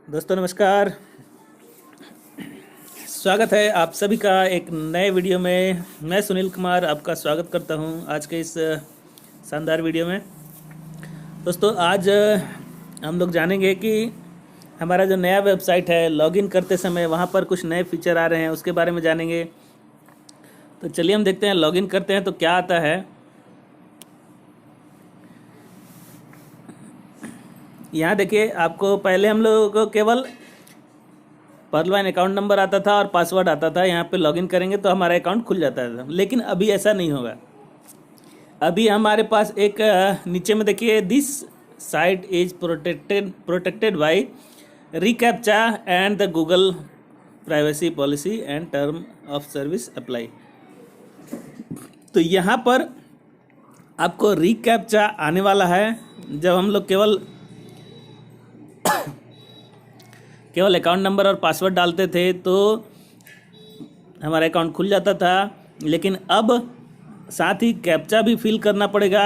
दोस्तों नमस्कार। स्वागत है आप सभी का एक नए वीडियो में। मैं सुनील कुमार आपका स्वागत करता हूं आज के इस शानदार वीडियो में। दोस्तों आज हम लोग जानेंगे कि हमारा जो नया वेबसाइट है लॉगिन करते समय वहां पर कुछ नए फीचर आ रहे हैं, उसके बारे में जानेंगे। तो चलिए हम देखते हैं, लॉगिन करते हैं तो क्या आता है। यहाँ देखिए, आपको पहले हम लोगों को केवल पर्लवाइन अकाउंट नंबर आता था और पासवर्ड आता था। यहाँ पे लॉगिन करेंगे तो हमारा अकाउंट खुल जाता था, लेकिन अभी ऐसा नहीं होगा। अभी हमारे पास एक नीचे में देखिए, this site is protected by reCAPTCHA and the Google privacy policy and term of service apply. तो यहाँ पर आपको रिकैप्चा आने वाला है। जब हम लोग केवल अकाउंट नंबर और पासवर्ड डालते थे तो हमारा अकाउंट खुल जाता था, लेकिन अब साथ ही कैप्चा भी फिल करना पड़ेगा।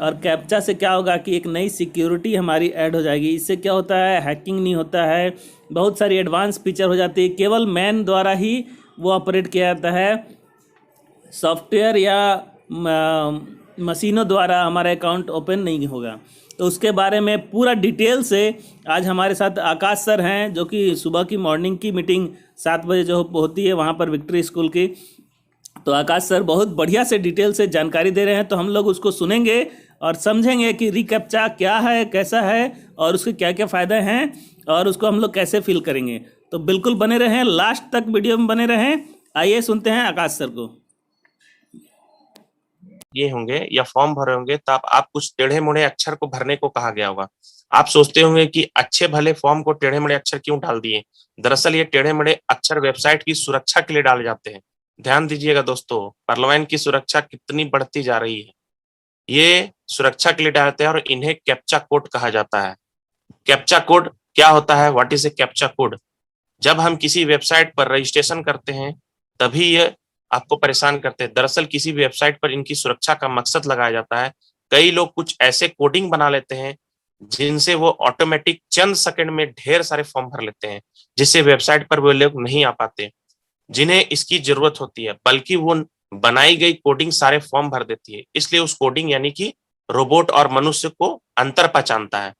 और कैप्चा से क्या होगा कि एक नई सिक्योरिटी हमारी ऐड हो जाएगी। इससे क्या होता है, हैकिंग नहीं होता है, बहुत सारी एडवांस फीचर हो जाती है। केवल मैन द्वारा ही वो ऑपरेट किया जाता है, सॉफ्टवेयर या मशीनों द्वारा हमारा अकाउंट ओपन नहीं होगा। तो उसके बारे में पूरा डिटेल से आज हमारे साथ आकाश सर हैं, जो कि सुबह की मॉर्निंग की मीटिंग 7 बजे जो होती है वहाँ पर विक्ट्री स्कूल की। तो आकाश सर बहुत बढ़िया से डिटेल से जानकारी दे रहे हैं, तो हम लोग उसको सुनेंगे और समझेंगे कि रिकैप्चा क्या है, कैसा है और उसके क्या क्या फ़ायदे हैं और उसको हम लोग कैसे फिल करेंगे। तो बिल्कुल बने रहें, लास्ट तक वीडियो में बने रहें। आइए सुनते हैं आकाश सर को। ये होंगे या फॉर्म भरे होंगे तो आप कुछ टेढ़े मुड़े अक्षर को भरने को कहा गया होगा। आप सोचते होंगे कि अच्छे भले फॉर्म को टेढ़े मुड़े अक्षर क्यों डाल दिए। दरअसल ये टेढ़े मुड़े अक्षर वेबसाइट की सुरक्षा के लिए डाले जाते हैं। ध्यान दीजिएगा दोस्तों, पर्लवाइन की सुरक्षा कितनी बढ़ती जा रही है। ये सुरक्षा के लिए डालते हैं और इन्हें कैप्चा कोड कहा जाता है। कैप्चा कोड क्या होता है? What is a captcha code? जब हम किसी वेबसाइट पर रजिस्ट्रेशन करते हैं तभी ये आपको परेशान करते हैं। दरअसल किसी भी वेबसाइट पर इनकी सुरक्षा का मकसद लगाया जाता है। कई लोग कुछ ऐसे कोडिंग बना लेते हैं जिनसे वो ऑटोमेटिक चंद सेकंड में ढेर सारे फॉर्म भर लेते हैं, जिससे वेबसाइट पर वो लोग नहीं आ पाते जिन्हें इसकी जरूरत होती है, बल्कि वो बनाई गई कोडिंग सारे फॉर्म भर देती है। इसलिए उस कोडिंग यानी कि रोबोट और मनुष्य को अंतर पहचानता है।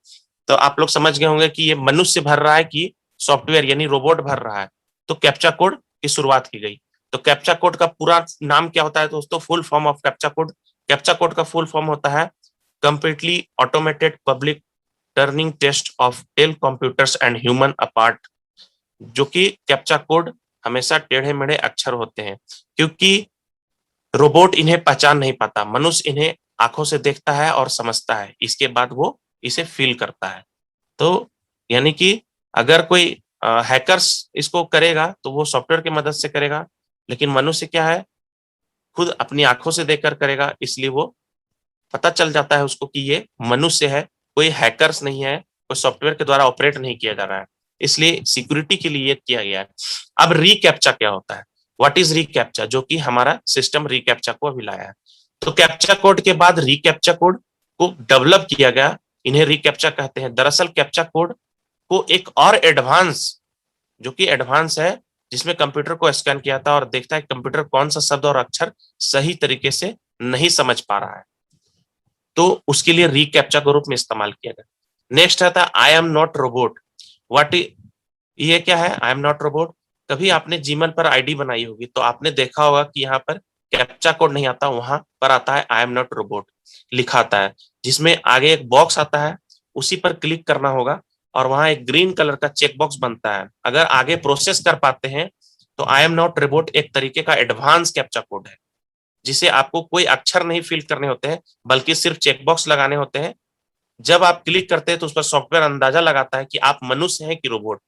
तो आप लोग समझ गए होंगे कि ये मनुष्य भर रहा है कि सॉफ्टवेयर यानी रोबोट भर रहा है। तो कैप्चा कोड की शुरुआत की गई। तो कैप्चा कोड का पूरा नाम क्या होता है दोस्तों? Full form of captcha code. Captcha code का फुल फॉर्म होता है completely automated public turning test of tell computers and human apart. जो कि कैप्चा कोड हमेशा टेढ़े मेढ़े अक्षर होते हैं, क्योंकि रोबोट इन्हें पहचान नहीं पाता। मनुष्य इन्हें आंखों से देखता है और समझता है, इसके बाद वो इसे फील करता है। तो यानी कि अगर कोई हैकर्स इसको करेगा तो वो सॉफ्टवेयर की मदद से करेगा, लेकिन मनुष्य क्या है, खुद अपनी आंखों से देखकर करेगा। इसलिए वो पता चल जाता है उसको कि ये मनुष्य है, कोई हैकर्स नहीं है, कोई सॉफ्टवेयर के द्वारा ऑपरेट नहीं किया जा रहा है। इसलिए सिक्योरिटी के लिए ये किया गया है। अब रीकैप्चा क्या होता है? What is reCAPTCHA? जो कि हमारा सिस्टम रीकैप्चा को अभी लाया है। तो कैप्चा कोड के बाद रीकैप्चा कोड को डेवलप किया गया, इन्हें रीकैप्चा कहते हैं। दरअसल कैप्चा कोड को एक और एडवांस, जो कि एडवांस है, जिसमें कंप्यूटर को स्कैन किया था और देखता है कंप्यूटर कौन सा शब्द और अक्षर सही तरीके से नहीं समझ पा रहा है, तो उसके लिए रीकैप्चा के रूप में इस्तेमाल किया गया। नेक्स्ट आता है I am not robot. What, ये क्या है आई एम नॉट रोबोट? कभी आपने जीमेल पर आईडी बनाई होगी तो आपने देखा होगा कि यहाँ पर कैप्चा कोड नहीं आता, वहां पर आता है आई एम नॉट रोबोट लिखा आता है, जिसमें आगे एक बॉक्स आता है, उसी पर क्लिक करना होगा और वहां एक ग्रीन कलर का चेक बॉक्स बनता है। अगर आगे प्रोसेस कर पाते हैं तो आई एम नॉट रोबोट एक तरीके का एडवांस कैप्चा कोड है, जिसे आपको कोई अक्षर नहीं फिल करने होते हैं, बल्कि सिर्फ चेकबॉक्स लगाने होते हैं। जब आप क्लिक करते हैं तो उस पर सॉफ्टवेयर अंदाजा लगाता है कि आप मनुष्य हैं कि रोबोट।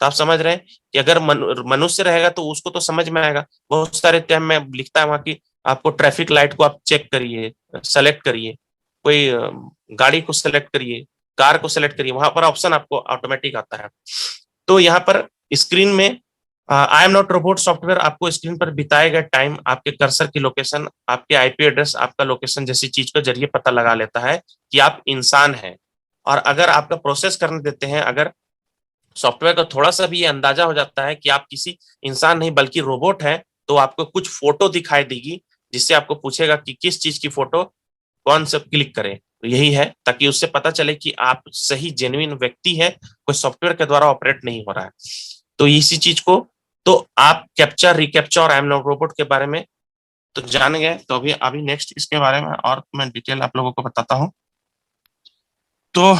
तो आप समझ रहे हैं कि अगर मनुष्य रहेगा तो उसको तो समझ में आएगा। बहुत सारे टाइम में लिखता है वहां की आपको ट्रैफिक लाइट को आप चेक करिए, सेलेक्ट करिए, कोई गाड़ी को सेलेक्ट करिए, कार को सेलेक्ट करिए, वहां पर ऑप्शन आपको ऑटोमेटिक आता है। तो यहाँ पर स्क्रीन में I am not robot software आपको स्क्रीन पर बिताए गए टाइम, आपके कर्सर की लोकेशन, आपके आईपी एड्रेस, आपका लोकेशन जैसी चीज के जरिए पता लगा लेता है कि आप इंसान हैं। और अगर आपका प्रोसेस करने देते हैं, अगर सॉफ्टवेयर को थोड़ा सा भी ये अंदाजा हो जाता है कि आप किसी इंसान नहीं बल्कि रोबोट है, तो आपको कुछ फोटो दिखाई देगी जिससे आपको पूछेगा कि किस चीज की फोटो कौन सा क्लिक करें। तो यही है ताकि उससे पता चले कि आप सही जेन्युइन व्यक्ति है, कोई सॉफ्टवेयर के द्वारा ऑपरेट नहीं हो रहा है। तो इसी चीज को तो आप कैप्चा, रिकैप्चा और आई एम नॉट रोबोट के बारे में तो जान गए। तो अभी अभी नेक्स्ट इसके बारे में और मैं डिटेल आप लोगों को बताता हूँ। तो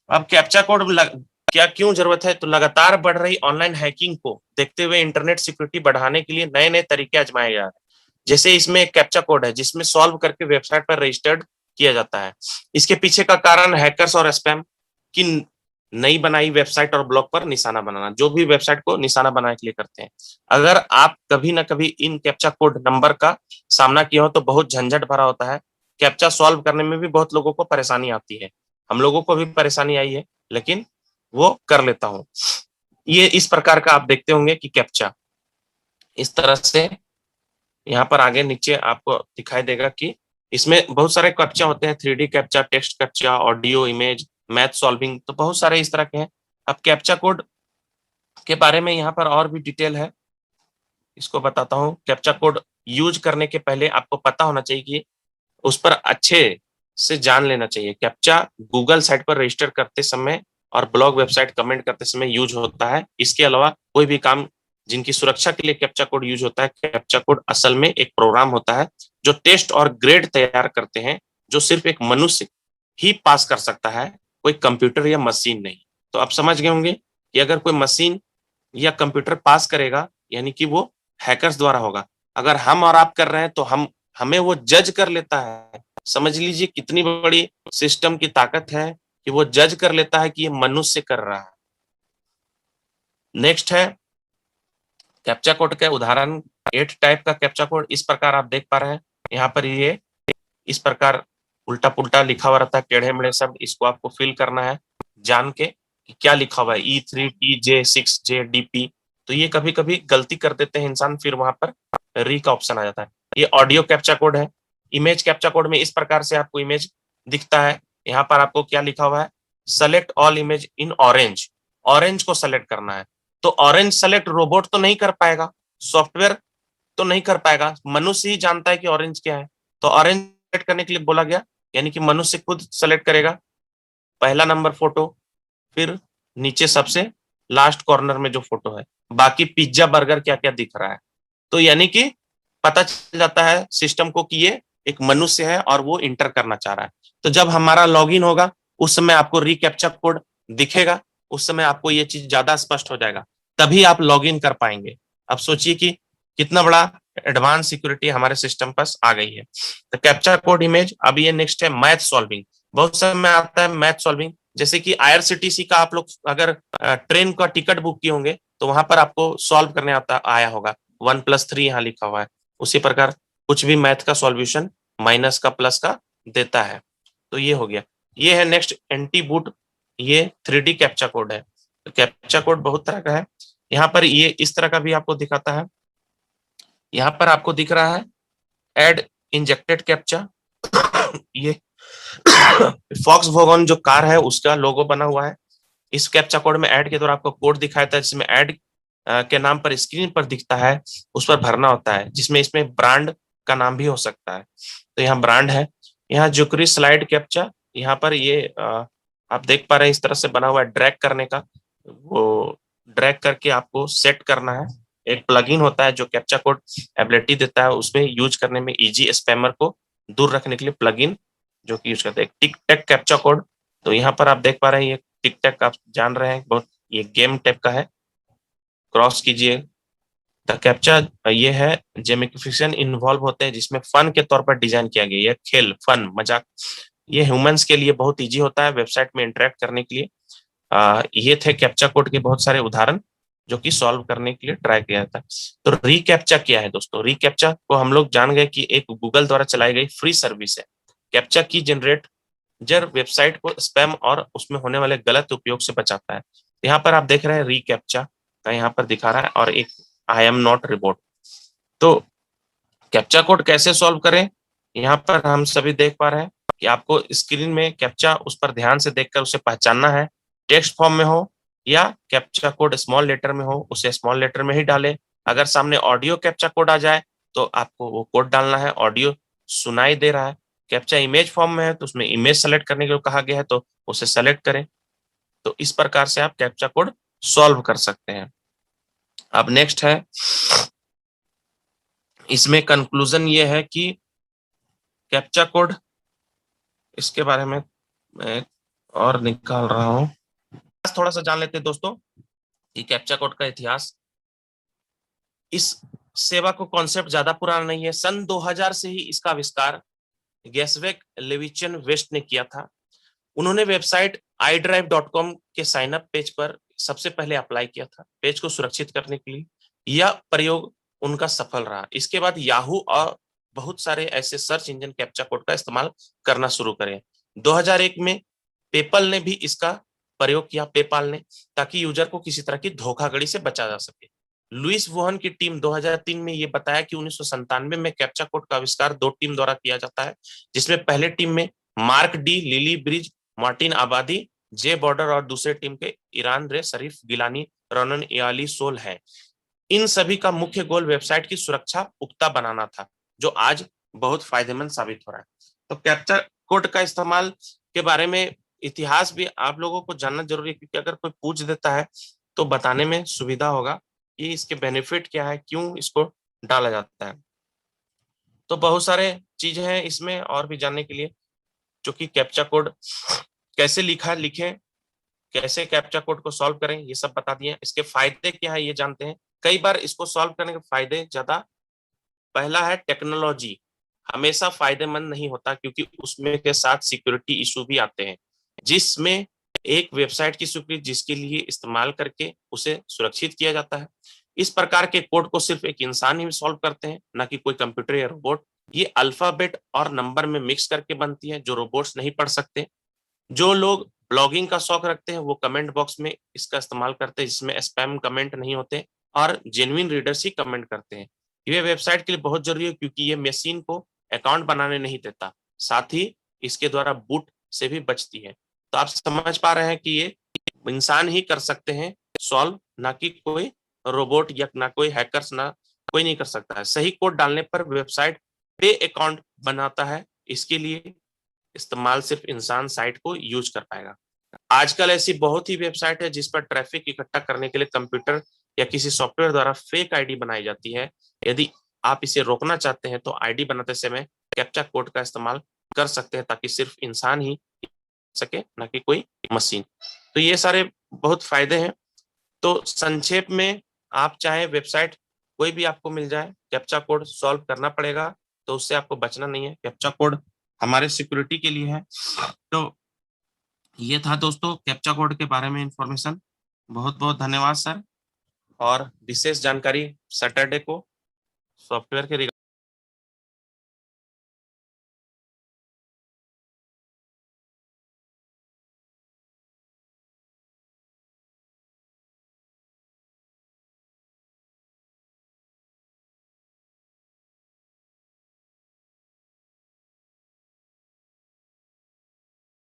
अब कैप्चा कोड क्या क्यों जरूरत है, तो लगातार बढ़ रही ऑनलाइन हैकिंग को देखते हुए इंटरनेट सिक्योरिटी बढ़ाने के लिए नए नए तरीके आजमाए जा रहे हैं। जैसे इसमें एक कैप्चा कोड है जिसमें सॉल्व करके वेबसाइट पर रजिस्टर्ड किया जाता है। इसके पीछे का कारण हैकर्स और स्पैम की नई बनाई वेबसाइट और ब्लॉग पर निशाना बनाना, जो भी वेबसाइट को निशाना बनाने के लिए करते हैं। अगर आप कभी ना कभी इन कैप्चा कोड नंबर का सामना किया हो तो बहुत झंझट भरा होता है। कैप्चा सॉल्व करने में भी बहुत लोगों को परेशानी आती है, हम लोगों को भी परेशानी आई है, लेकिन वो कर लेता हूँ। ये इस प्रकार का आप देखते होंगे कि कैप्चा इस तरह से यहाँ पर आगे नीचे आपको दिखाई देगा कि इसमें बहुत सारे कैप्चा होते हैं, 3D captcha, text captcha, audio, image, math solving, तो बहुत सारे इस तरह के हैं। अब कैप्चा कोड के बारे में यहाँ पर और भी डिटेल है, इसको बताता हूँ। कैप्चा कोड यूज करने के पहले आपको पता होना चाहिए कि उस पर अच्छे से जान लेना चाहिए। कैप्चा गूगल साइट पर रजिस्टर करते समय और ब्लॉग वेबसाइट कमेंट करते समय यूज होता है। इसके अलावा कोई भी काम जिनकी सुरक्षा के लिए कैप्चा कोड यूज होता है। कैप्चा कोड असल में एक प्रोग्राम होता है जो टेस्ट और ग्रेड तैयार करते हैं, जो सिर्फ एक मनुष्य ही पास कर सकता है, कोई कंप्यूटर या मशीन नहीं। तो आप समझ गए होंगे कि अगर कोई मशीन या कंप्यूटर पास करेगा यानी कि वो हैकर्स द्वारा होगा। अगर हम और आप कर रहे हैं तो हमें वो जज कर लेता है। समझ लीजिए कितनी बड़ी सिस्टम की ताकत है कि वो जज कर लेता है कि ये मनुष्य कर रहा है। नेक्स्ट है कैप्चा कोड के उदाहरण। 8 टाइप का कैप्चा कोड इस प्रकार आप देख पा रहे हैं। यहाँ पर ये इस प्रकार उल्टा पुल्टा लिखा हुआ रहता है, टेढ़े मेढ़े शब्द, इसको आपको फिल करना है जान के कि क्या लिखा हुआ है। E3TJ6JDP, तो ये कभी कभी गलती कर देते हैं इंसान, फिर वहां पर री का ऑप्शन आ जाता है। ये ऑडियो कैप्चा कोड है। इमेज कैप्चा कोड में इस प्रकार से आपको इमेज दिखता है। यहाँ पर आपको क्या लिखा हुआ है, select all image in orange, orange को सेलेक्ट करना है। तो ऑरेंज सेलेक्ट रोबोट तो नहीं कर पाएगा, सॉफ्टवेयर तो नहीं कर पाएगा, मनुष्य ही जानता है कि ऑरेंज क्या है। तो ऑरेंज सेलेक्ट करने के लिए बोला गया, यानी कि मनुष्य खुद सेलेक्ट करेगा पहला नंबर फोटो, फिर नीचे सबसे लास्ट कॉर्नर में जो फोटो है, बाकी पिज्जा बर्गर क्या क्या दिख रहा है। तो यानी कि पता चल जाता है सिस्टम को कि ये एक मनुष्य है और वो इंटर करना चाह रहा है। तो जब हमारा लॉगिन होगा उस समय आपको रिकैप्चा कोड दिखेगा, उस समय आपको ये चीज ज्यादा स्पष्ट हो जाएगा, तभी आप लॉगिन कर पाएंगे। अब सोचिए कि कितना बड़ा एडवांस सिक्योरिटी हमारे सिस्टम पर आ गई है। तो कैप्चा कोड इमेज। अब ये नेक्स्ट है मैथ सॉल्विंग। बहुत समय आता है मैथ सॉल्विंग, जैसे कि IRCTC का आप लोग अगर ट्रेन का टिकट बुक किए होंगे तो वहां पर आपको सॉल्व करने आता आया होगा, 1+3 यहाँ लिखा हुआ है। उसी प्रकार कुछ भी मैथ का सॉल्यूशन माइनस का प्लस का देता है। तो ये हो गया। ये है नेक्स्ट एंटी बूट, ये 3D कैप्चा कोड है। तो कैप्चा कोड बहुत तरह का है। यहाँ पर ये इस तरह का भी आपको दिखाता है। यहाँ पर आपको दिख रहा है एड इंजेक्टेड कैप्चा। ये फॉक्स वॉगन जो कार है उसका लोगो बना हुआ है। इस कैप्चा कोड में ऐड के दौरान आपको कोड दिखाया था जिसमें ऐड के नाम पर स्क्रीन पर दिखता है, उस पर भरना होता है, जिसमें इसमें ब्रांड का नाम भी हो सकता है। तो यहाँ ब्रांड है। यहाँ जुकरी स्लाइड कैप्चा, यहाँ पर ये आप देख पा रहे हैं इस तरह से बना हुआ है ड्रैग करने का। वो ड्रैग करके आपको सेट करना है। एक प्लगइन होता है जो कैप्चा कोड एबिलिटी देता है, उसमें यूज करने में इजी, स्पैमर को दूर रखने के लिए प्लगइन जो कि यूज करते हैं। टिक टैक कैप्चा कोड, तो यहाँ पर आप देख पा रहे हैं ये टिक टैक आप जान रहे हैं, बहुत ये गेम टाइप का है। क्रॉस कीजिए। द कैप्चा ये है गेमिफिकेशन इन्वॉल्व होते हैं जिसमें फन के तौर पर डिजाइन किया गया है, खेल, फन, मजाक। ये ह्यूमंस के लिए बहुत इजी होता है वेबसाइट में इंटरेक्ट करने के लिए। ये थे कैप्चा कोड के बहुत सारे उदाहरण जो कि सॉल्व करने के लिए ट्राई किया था। तो रिकैप्चा क्या है दोस्तों? रिकैप्चा को हम लोग जान गए कि एक गूगल द्वारा चलाई गई फ्री सर्विस है। कैप्चा की जनरेट जर वेबसाइट को स्पैम और उसमें होने वाले गलत उपयोग से बचाता है। यहाँ पर आप देख रहे हैं रिकैप्चा का यहाँ पर दिखा रहा है और एक आई एम नॉट रोबोट। तो कैप्चा कोड कैसे सॉल्व करें यहाँ पर हम सभी देख पा रहे हैं। कि आपको स्क्रीन में कैप्चा उस पर ध्यान से देखकर उसे पहचानना है, टेक्स्ट फॉर्म में हो या कैप्चा कोड स्मॉल लेटर में हो, उसे स्मॉल लेटर में ही डालें। अगर सामने ऑडियो कैप्चा कोड आ जाए तो आपको वो कोड डालना है। ऑडियो सुनाई दे रहा है, कैप्चा इमेज फॉर्म में है तो उसमें इमेज सेलेक्ट करने के लिए कहा गया है तो उसे सेलेक्ट करें। तो इस प्रकार से आप कैप्चा कोड सॉल्व कर सकते हैं। अब नेक्स्ट है, इसमें कंक्लूजन ये है कि कैप्चा कोड, इसके बारे में मैं और निकाल रहा हूं, थोड़ा सा जान लेते हैं दोस्तों कि कैप्चा कोड का इतिहास। इस सेवा को कॉन्सेप्ट ज्यादा पुराना नहीं है, सन 2000 से ही इसका आविष्कार गैसवेक लेविचन वेस्ट ने किया था। उन्होंने वेबसाइट iDrive.com के साइन अप पेज पर सबसे पहले अप्लाई किया था पेज को सुरक्षित करने के लिए। यह प्रयोग उनका सफल रहा। इसके बाद याहू और बहुत सारे ऐसे सर्च इंजन कैप्चा कोड का इस्तेमाल करना शुरू करें। 2001 में पेपल ने भी इसका प्रयोग किया, पेपाल ने, ताकि यूजर को किसी तरह की धोखाधड़ी से बचा जा सके। लुइस वोहन की टीम 2003 में ये बताया कि 1997 में कैप्चा कोड का आविष्कार 2 टीम द्वारा किया जाता है, जिसमें पहले टीम में mark D, lily bridge, Martin आबादी, जे बॉर्डर और दूसरे टीम के ईरान रे शरीफ गिलानी, रोनन याली सोल है। इन सभी का मुख्य गोल वेबसाइट की सुरक्षा पुख्ता बनाना था, जो आज बहुत फायदेमंद साबित हो रहा है। तो कैप्चा कोड का इस्तेमाल के बारे में इतिहास भी आप लोगों को जानना जरूरी है, क्योंकि अगर कोई पूछ देता है तो बताने में सुविधा होगा कि इसके बेनिफिट क्या है, क्यों इसको डाला जाता है। तो बहुत सारे चीजें हैं इसमें और भी जानने के लिए, जो कि कैप्चा कोड कैसे लिखें, कैसे कैप्चा कोड को सॉल्व करें, ये सब बता दिए। इसके फायदे क्या है ये जानते हैं। कई बार इसको सॉल्व करने के फायदे ज्यादा, पहला है टेक्नोलॉजी, हमेशा फायदेमंद नहीं होता, क्योंकि उसमें के साथ सिक्योरिटी इशू भी आते हैं, जिसमें एक वेबसाइट की सिक्योरिटी जिसके लिए इस्तेमाल करके उसे सुरक्षित किया जाता है। इस प्रकार के कोड को सिर्फ एक इंसान ही सॉल्व करते हैं, ना कि कोई कंप्यूटर या रोबोट। ये अल्फाबेट और नंबर में मिक्स करके बनती है, जो रोबोट्स नहीं पढ़ सकते। जो लोग ब्लॉगिंग का शौक रखते हैं वो कमेंट बॉक्स में इसका इस्तेमाल करते हैं, जिसमें स्पैम कमेंट नहीं होते और जेन्युइन रीडर्स ही कमेंट करते हैं। ये वेबसाइट के लिए बहुत जरूरी है, क्योंकि ये मशीन को अकाउंट बनाने नहीं देता, साथ ही इसके द्वारा बूट से भी बचती है। तो आप समझ पा रहे हैं कि ये इंसान ही कर सकते हैं सॉल्व, ना कि कोई रोबोट या ना कोई हैकर्स, ना कोई नहीं कर सकता है। सही कोड डालने पर वेबसाइट पे अकाउंट बनाता है, इसके लिए इस्तेमाल सिर्फ इंसान साइट को यूज कर पाएगा। आजकल ऐसी बहुत ही वेबसाइट है जिस पर ट्रैफिक इकट्ठा करने के लिए कंप्यूटर या किसी सॉफ्टवेयर द्वारा फेक आईडी बनाई जाती है। यदि आप इसे रोकना चाहते हैं तो आईडी बनाते समय कैप्चा कोड का इस्तेमाल कर सकते हैं, ताकि सिर्फ इंसान ही सके, ना कि कोई मशीन। तो ये सारे बहुत फायदे हैं। तो संक्षेप में, आप चाहे वेबसाइट कोई भी आपको मिल जाए, कैप्चा कोड सॉल्व करना पड़ेगा, तो उससे आपको बचना नहीं है। कैप्चा कोड हमारे सिक्योरिटी के लिए है। तो ये था दोस्तों कैप्चा कोड के बारे में इंफॉर्मेशन। बहुत बहुत धन्यवाद सर। और विशेष जानकारी सैटरडे को सॉफ्टवेयर के